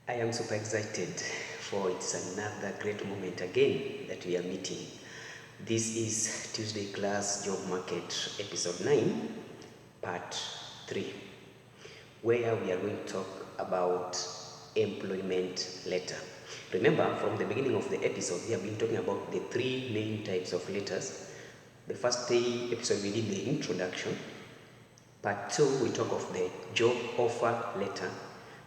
I am super excited for it's another great moment again that we are meeting. This is Tuesday Class Job Market Episode 9, Part 3, where we are going to talk about employment letter. Remember, from the beginning of the episode, we have been talking about the three main types of letters. The first episode we did the introduction. Part 2, we talk of the job offer letter.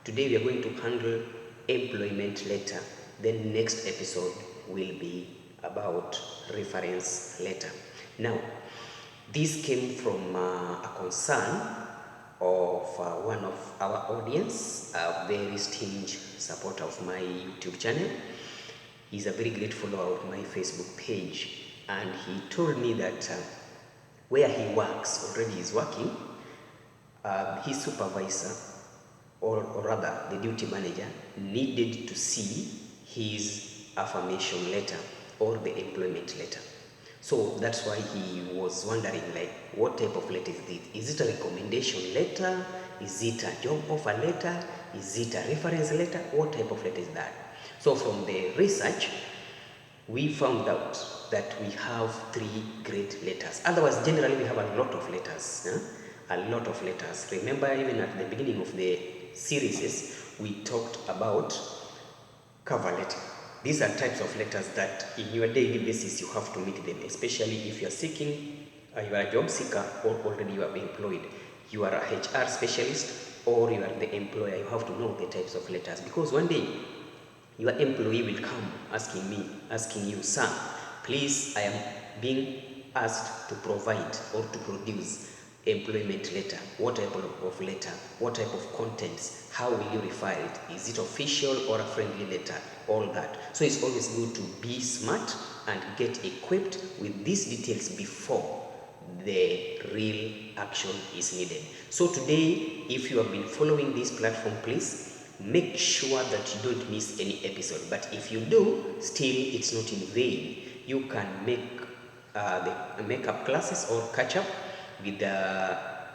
Today we are going to handle employment letter. Then next episode will be about reference letter. Now, this came from a concern of one of our audience, a very esteemed supporter of my YouTube channel. He's a very great follower of my Facebook page, and he told me that where he works, already is working, his supervisor, or rather the duty manager, needed to see his affirmation letter or the employment letter. So that's why he was wondering, like, what type of letter is this? Is it a recommendation letter? Is it a job offer letter? Is it a reference letter? What type of letter is that? So from the research, we found out that we have three great letters. Otherwise, generally we have a lot of letters. A lot of letters. Remember, even at the beginning of the series, we talked about cover letter. These are types of letters that in your daily basis you have to meet them, especially if you are seeking, you are a job seeker, or already you are employed. You are a HR specialist, or you are the employer. You have to know the types of letters, because one day your employee will come asking you, sir, please, I am being asked to provide or to produce employment letter. What type of letter? What type of contents? How will you refer it? Is it official or a friendly letter? All that. So it's always good to be smart and get equipped with these details before the real action is needed. So today, if you have been following this platform, please make sure that you don't miss any episode. But if you do, still it's not in vain. You can make the makeup classes or catch up with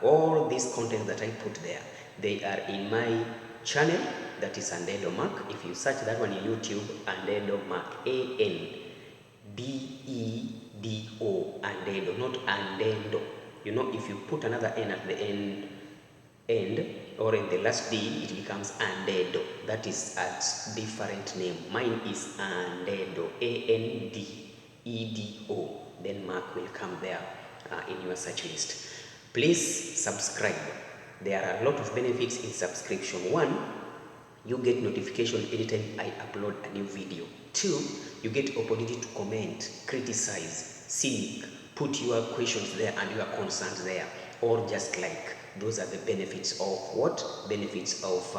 all these content that I put there. They are in my channel, that is Untitled Mark. If you search that one in YouTube, Untitled Mark, A-N-D-E-D-O, Untitled, not Andendo. You know, if you put another N at the end or in the last D, it becomes Andedo. That is a different name. Mine is Andedo, A-N-D-E-D-O. Then Mark will come there in your search list. Please subscribe. There are a lot of benefits in subscription. One, you get notification anytime I upload a new video. Two, you get opportunity to comment, criticize, cynic, put your questions there and your concerns there, or just like. Those are the benefits of what? Benefits of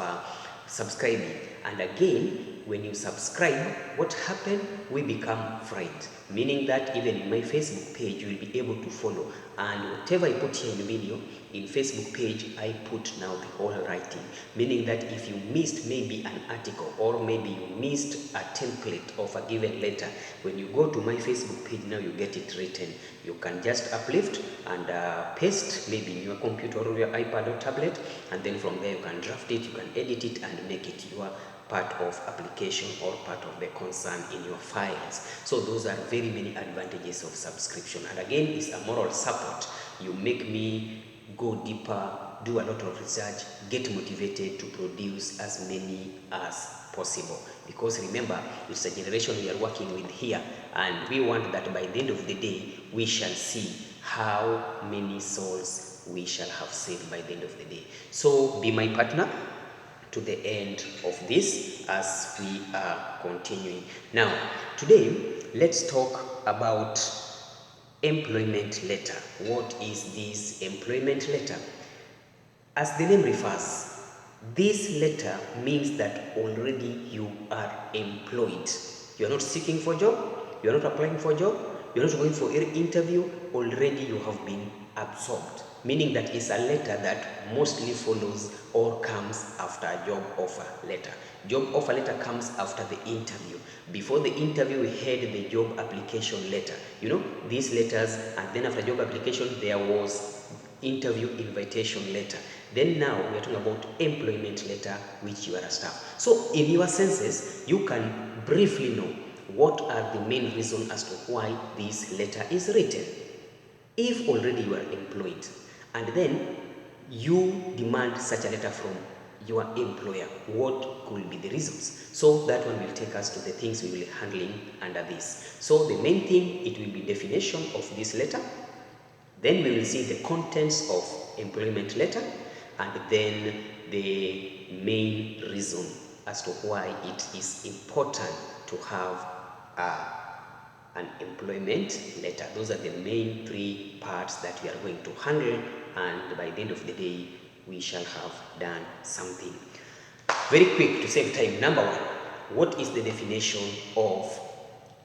subscribing. And again, when you subscribe, what happens? We become friends. Meaning that even in my Facebook page, you will be able to follow. And whatever I put here in the video, in Facebook page, I put now the whole writing. Meaning that if you missed maybe an article, or maybe you missed a template of a given letter, when you go to my Facebook page, now you get it written. You can just uplift and paste, maybe in your computer or your iPad or tablet, and then from there you can draft it, you can edit it, and make it your part of application or part of the concern in your files. So those are very many advantages of subscription. And again, it's a moral support. You make me go deeper, do a lot of research, get motivated to produce as many as possible. Because remember, it's a generation we are working with here, and we want that by the end of the day, we shall see how many souls we shall have saved by the end of the day. So be my partner to the end of this as we are continuing. Now, today, let's talk about employment letter. What is this employment letter? As the name refers, this letter means that already you are employed. You are not seeking for a job, you are not applying for a job, you are not going for an interview, already you have been absorbed. Meaning that it's a letter that mostly follows or comes after a job offer letter. Job offer letter comes after the interview. Before the interview, we had the job application letter. You know, these letters, and then after job application, there was interview invitation letter. Then now we are talking about employment letter, which you are a staff. So in your senses, you can briefly know what are the main reasons as to why this letter is written. If already you are employed and then you demand such a letter from your employer, what could be the reasons? So that one will take us to the things we will be handling under this. So the main thing, it will be definition of this letter. Then we will see the contents of employment letter, and then the main reason as to why it is important to have an employment letter. Those are the main three parts that we are going to handle, and by the end of the day, we shall have done something. Very quick to save time. Number one, what is the definition of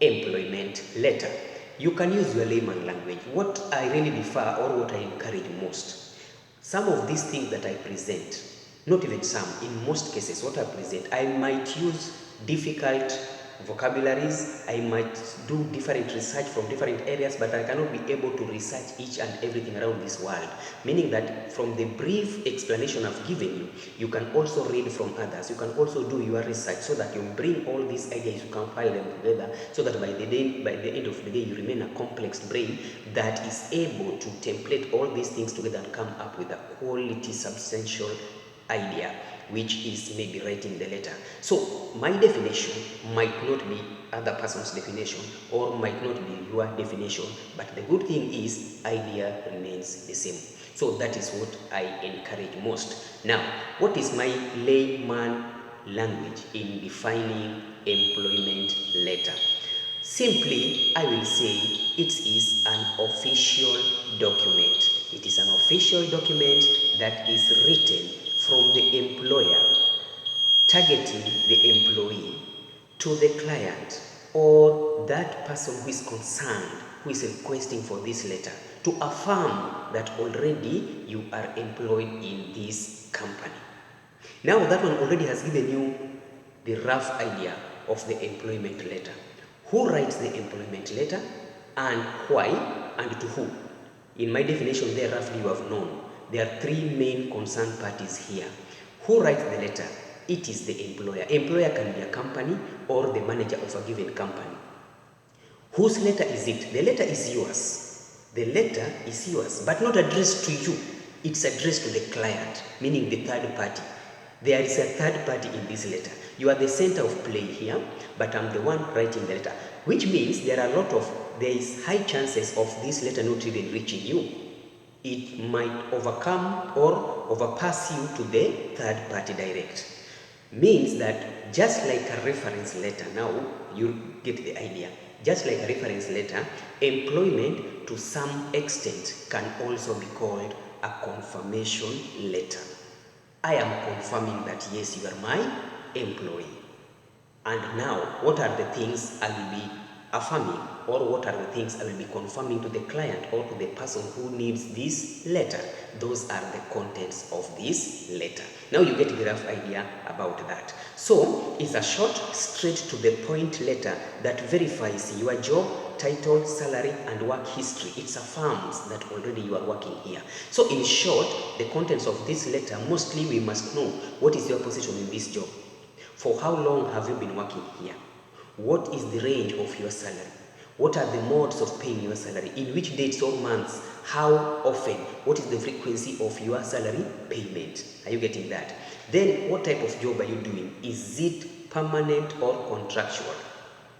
employment letter? You can use your layman language. What I really prefer, or what I encourage most, some of these things that I present, not even some, in most cases what I present, I might use difficult vocabularies, I might do different research from different areas, but I cannot be able to research each and everything around this world. Meaning that from the brief explanation I've given you, you can also read from others, you can also do your research, so that you bring all these ideas, you compile them together, so that by the end of the day, you remain a complex brain that is able to template all these things together and come up with a quality, substantial idea, which is maybe writing the letter. So my definition might not be other person's definition, or might not be your definition, but the good thing is idea remains the same. So that is what I encourage most. Now, what is my layman language in defining employment letter? Simply, I will say it is an official document. It is an official document that is written from the employer targeting the employee to the client, or that person who is concerned, who is requesting for this letter, to affirm that already you are employed in this company. Now that one already has given you the rough idea of the employment letter. Who writes the employment letter, and why, and to who? In my definition there, roughly you have known. There are three main concerned parties here. Who writes the letter? It is the employer. Employer can be a company or the manager of a given company. Whose letter is it? The letter is yours. The letter is yours, but not addressed to you. It's addressed to the client, meaning the third party. There is a third party in this letter. You are the center of play here, but I'm the one writing the letter, which means there is high chances of this letter not even reaching you. It might overcome or overpass you to the third party direct. Means that just like a reference letter, now you get the idea. Just like a reference letter, employment to some extent can also be called a confirmation letter. I am confirming that yes, you are my employee. And now, what are the things I will be affirming, or what are the things I will be confirming to the client or to the person who needs this letter? Those are the contents of this letter. Now you get the rough idea about that. So it's a short, straight to the point letter that verifies your job, title, salary, and work history. It affirms that already you are working here. So in short, the contents of this letter, mostly we must know what is your position in this job. For how long have you been working here? What is the range of your salary? What are the modes of paying your salary? In which dates or months? How often? What is the frequency of your salary payment? Are you getting that? Then what type of job are you doing? Is it permanent or contractual?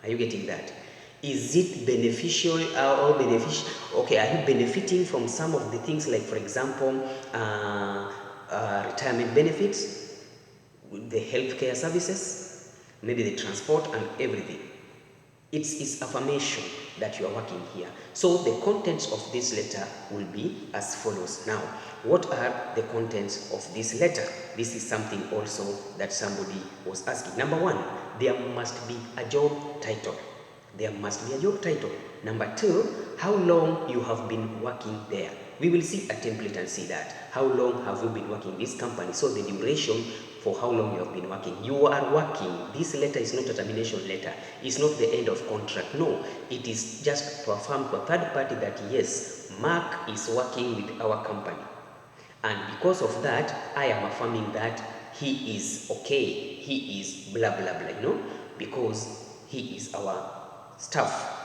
Are you getting that? Is it beneficial or beneficial? Okay, are you benefiting from some of the things, like for example, retirement benefits, the healthcare services, maybe the transport and everything? It's affirmation that you are working here. So the contents of this letter will be as follows. Now, what are the contents of this letter? This is something also that somebody was asking. Number one, there must be a job title. There must be a job title. Number two, how long you have been working there. We will see a template and see that. How long have you been working in this company? So the duration for how long you have been working. You are working. This letter is not a termination letter. It's not the end of contract. No, it is just to affirm to a third party that yes, Mark is working with our company. And because of that, I am affirming that he is okay, he is blah blah blah, because he is our staff.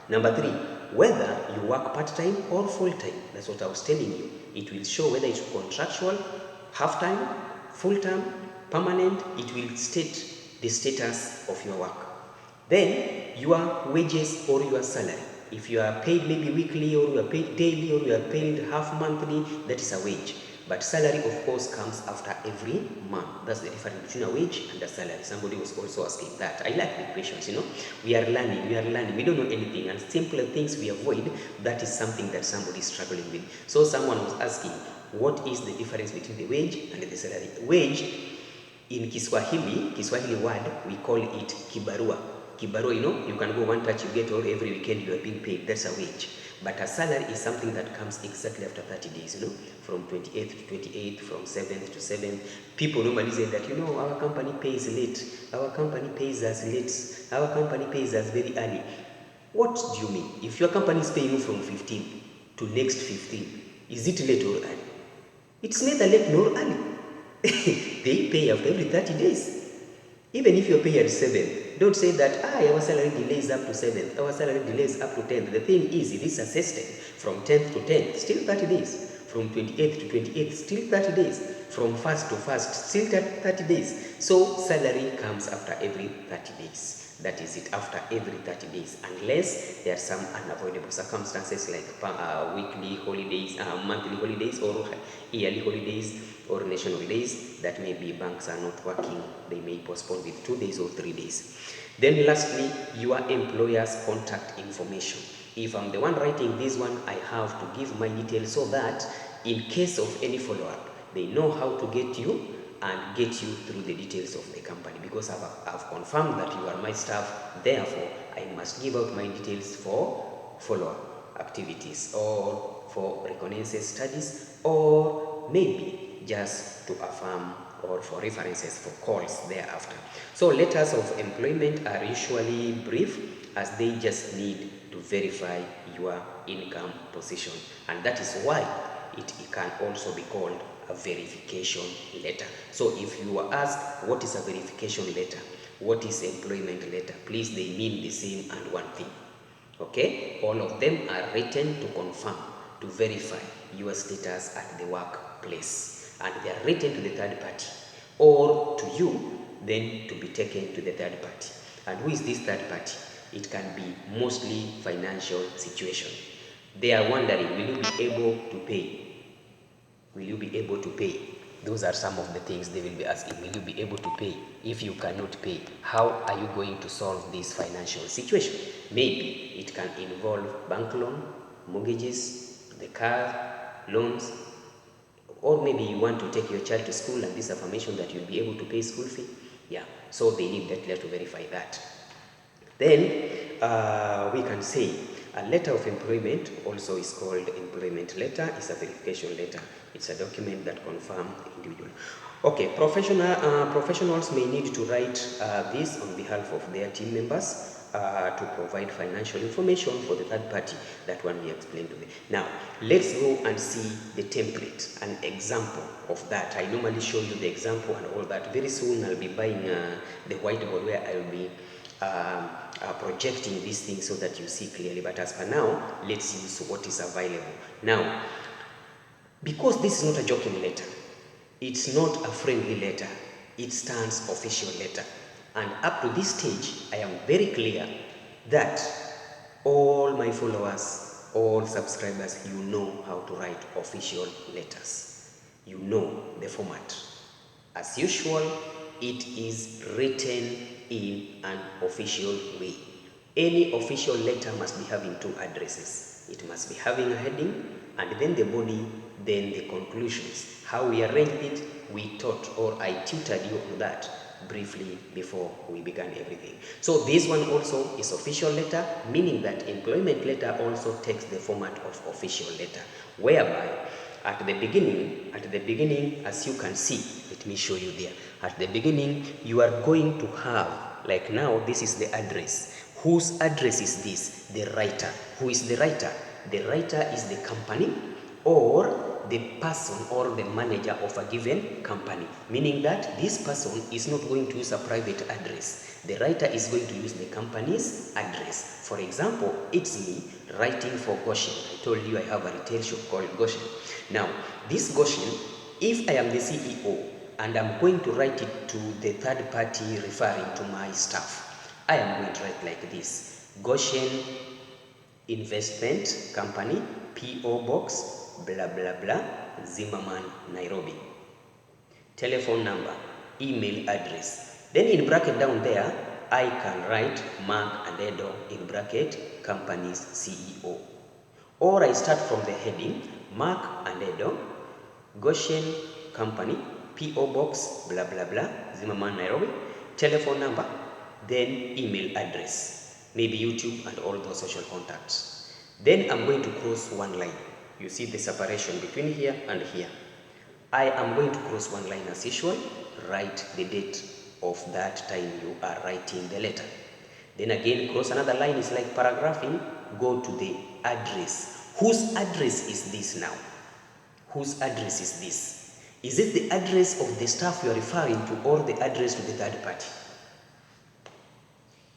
Number 3, whether you work part-time or full-time, that's what I was telling you. It will show whether it's contractual, half-time, full-time, permanent. It will state the status of your work. Then your wages or your salary. If you are paid maybe weekly, or you are paid daily, or you are paid half monthly, that is a wage. But salary, of course, comes after every month. That's the difference between a wage and a salary. Somebody was also asking that. I like the questions, We are learning. We don't know anything. And simpler things we avoid, that is something that somebody is struggling with. So someone was asking, what is the difference between the wage and the salary? Wage, in Kiswahili word, we call it kibarua. Kibarua, you can go one touch, you get, or every weekend you are being paid. That's a wage. But a salary is something that comes exactly after 30 days, from 28th to 28th, from 7th to 7th. People normally say that, our company pays late, our company pays us late, our company pays us very early. What do you mean? If your company is paying you from 15 to next 15, is it late or early? It's neither late nor early. They pay after every 30 days. Even if you're paid at 7th, don't say that, our salary delays up to 7th, our salary delays up to 10th. The thing is, it is assessed from 10th to 10th, still 30 days. From 28th to 28th, still 30 days. From 1st to 1st, still 30 days. So salary comes after every 30 days. That is it, after every 30 days, unless there are some unavoidable circumstances like weekly holidays, monthly holidays, or yearly holidays, or national days. That maybe banks are not working, they may postpone with 2 days or 3 days. Then lastly, your employer's contact information. If I'm the one writing this one, I have to give my details so that in case of any follow-up, they know how to get you and get you through the details of the company, because I've confirmed that you are my staff. Therefore, I must give out my details for follow-up activities, or for reconnaissance studies, or maybe just to affirm, or for references for calls thereafter. So letters of employment are usually brief, as they just need to verify your income position, and that is why it can also be called a verification letter. So if you are asked what is a verification letter, what is employment letter, please, they mean the same and one thing. Okay, all of them are written to confirm, to verify your status at the workplace, and they are written to the third party or to you, then to be taken to the third party. And who is this third party? It can be mostly financial situation. They are wondering, will you be able to pay? Will you be able to pay? Those are some of the things they will be asking. Will you be able to pay? If you cannot pay, how are you going to solve this financial situation? Maybe it can involve bank loan, mortgages, the car, loans, or maybe you want to take your child to school and this affirmation that you'll be able to pay school fee. Yeah, so they need that letter to verify that. Then we can say a letter of employment also is called employment letter. It's a verification letter. It's a document that confirms the individual. Okay, professionals may need to write this on behalf of their team members to provide financial information for the third party. That one we explained to them. Now, let's go and see the template, an example of that. I normally show you the example and all that. Very soon I'll be buying the whiteboard where I'll be projecting these things so that you see clearly. But as for now, let's use what is available. Now, because this is not a joking letter, it's not a friendly letter, it stands official letter. And up to this stage, I am very clear that all my followers, all subscribers, you know how to write official letters. You know the format. As usual, it is written in an official way. Any official letter must be having two addresses. It must be having a heading, and then the body, then the conclusions. How we arranged it, we taught, or I tutored you on that briefly before we began everything. So this one also is official letter, meaning that employment letter also takes the format of official letter, whereby at the beginning, as you can see, let me show you there. At the beginning, you are going to have, like now, this is the address. Whose address is this? The writer. Who is the writer? The writer is the company or the person or the manager of a given company, meaning that this person is not going to use a private address. The writer is going to use the company's address. For example, it's me writing for Goshen. I told you I have a retail shop called Goshen. Now, this Goshen, if I am the CEO and I'm going to write it to the third party referring to my staff, I am going to write like this: Goshen Investment Company, P.O. Box, blah blah blah, Zimmerman, Nairobi. Telephone number, email address. Then in bracket down there, I can write Mark and Edo in bracket, company's CEO. Or I start from the heading, Mark and Edo, Goshen Company, P.O. Box, blah blah blah, Zimmerman, Nairobi. Telephone number, then email address, maybe YouTube and all those social contacts. Then I'm going to cross one line. You see the separation between here and here. I am going to cross one line as usual, write the date of that time you are writing the letter. Then again, cross another line, is like paragraphing, go to the address. Whose address is this now? Whose address is this? Is it the address of the staff you are referring to, or the address to the third party?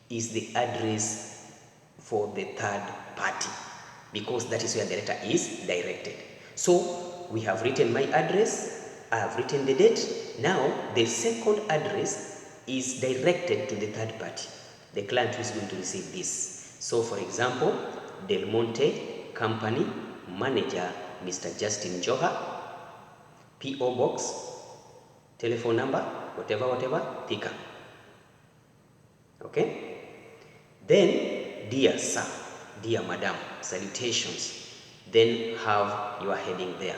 Is the address for the third party, because that is where the letter is directed. So we have written my address, I have written the date. Now the second address is directed to the third party, the client who is going to receive this. So for example, Del Monte Company, manager Mr. Justin Joha, P.O. Box, telephone number, whatever, picker. Okay? Then, dear sir, dear madam, salutations. Then have your heading there.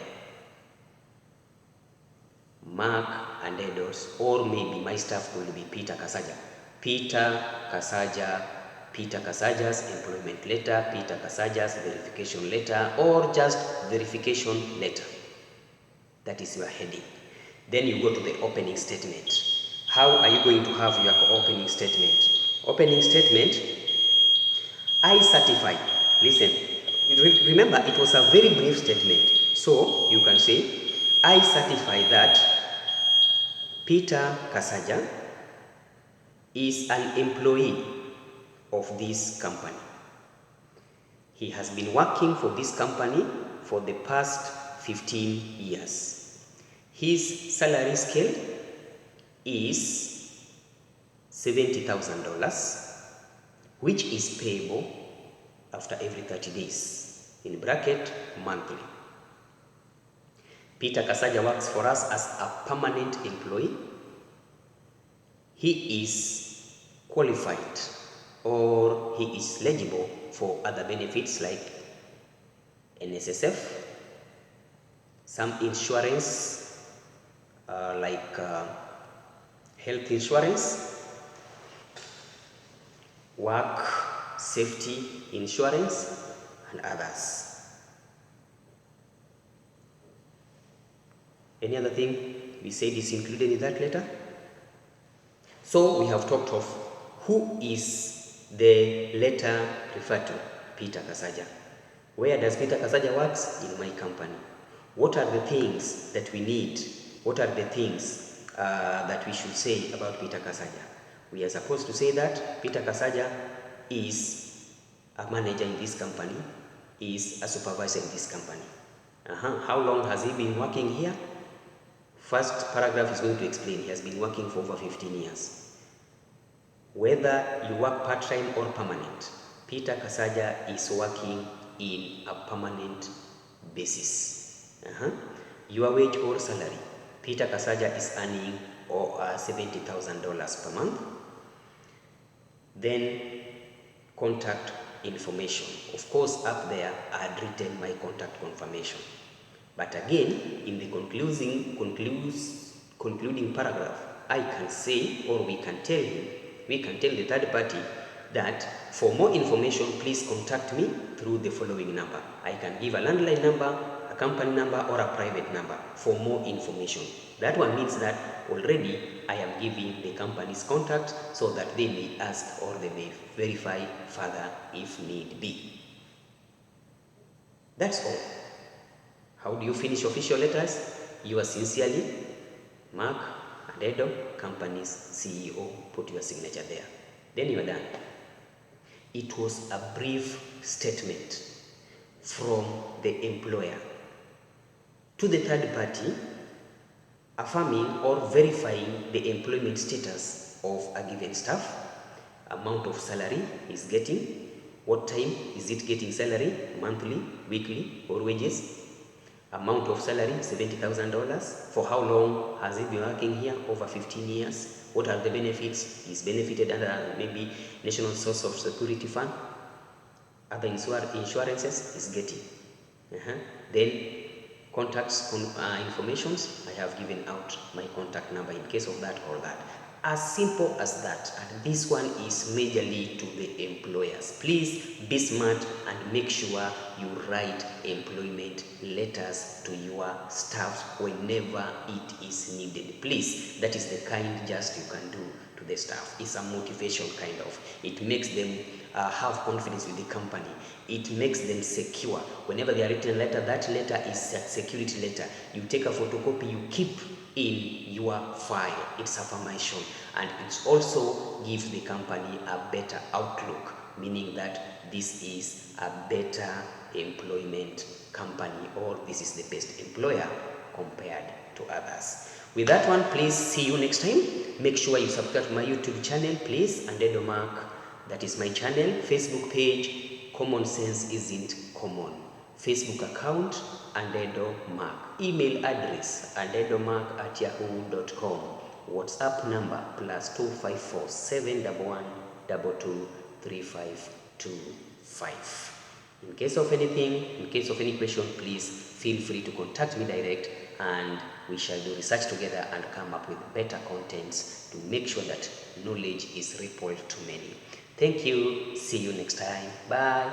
Mark and Edo's, or maybe my staff will be Peter Kasaja. Peter Kasaja's employment letter, Peter Kasaja's verification letter, or just verification letter. That is your heading. Then you go to the opening statement. How are you going to have your opening statement? Opening statement, I certify. Listen, remember it was a very brief statement. So you can say, I certify that Peter Kasaja is an employee of this company. He has been working for this company for the past 15 years. His salary scale is $70,000, which is payable after every 30 days, in bracket, monthly. Peter Kasaja works for us as a permanent employee. He is qualified, or he is eligible for other benefits like NSSF, some insurance like health insurance, work safety insurance, and others. Any other thing we said is included in that letter? So we have talked of who is the letter referred to, Peter Kasaja. Where does Peter Kasaja works? In my company. What are the things that we need? What are the things that we should say about Peter Kasaja? We are supposed to say that Peter Kasaja is a manager in this company, is a supervisor in this company. How long has he been working here? First paragraph is going to explain he has been working for over 15 years. Whether you work part-time or permanent, Peter Kasaja is working in a permanent basis. Your wage or salary, Peter Kasaja is earning $70,000 per month. Then contact information. Of course, up there I had written my contact confirmation. But again, in the concluding paragraph, I can say, or we can tell the third party that for more information, please contact me through the following number. I can give a landline number, a company number, or a private number for more information. That one means that already I am giving the company's contact so that they may ask or they may verify further if need be. That's all. How do you finish official letters? Yours sincerely, Mark Adedo, company's CEO. Put your signature there. Then you are done. It was a brief statement from the employer to the third party, affirming or verifying the employment status of a given staff, amount of salary is getting, what time is it getting salary, monthly, weekly, or wages, amount of salary, $70,000. For how long has he been working here? Over 15 years. What are the benefits? He's benefited under maybe National Source of Security Fund. Other insurances is getting. Then contacts informations, I have given out my contact number in case of that or that. As simple as that. And this one is majorly to the employers. Please be smart and make sure you write employment letters to your staff whenever it is needed. Please, that is the kind just you can do to the staff. It's a motivation kind of. It makes them have confidence with the company. It makes them secure. Whenever they are written a letter, that letter is a security letter. You take a photocopy, you keep in your file. It's affirmation, and it also gives the company a better outlook, meaning that this is a better employment company, or this is the best employer compared to others. With that one, please see you next time. Make sure you subscribe to my YouTube channel, please, Untitled Mark. That is my channel. Facebook page, Common Sense Isn't Common. Facebook account, Untitled Mark. Email address, untitled@yahoo.com. WhatsApp number +254 711 22 3525. In case of anything, in case of any question, please feel free to contact me direct, and we shall do research together and come up with better contents to make sure that knowledge is rippled to many. Thank you. See you next time. Bye.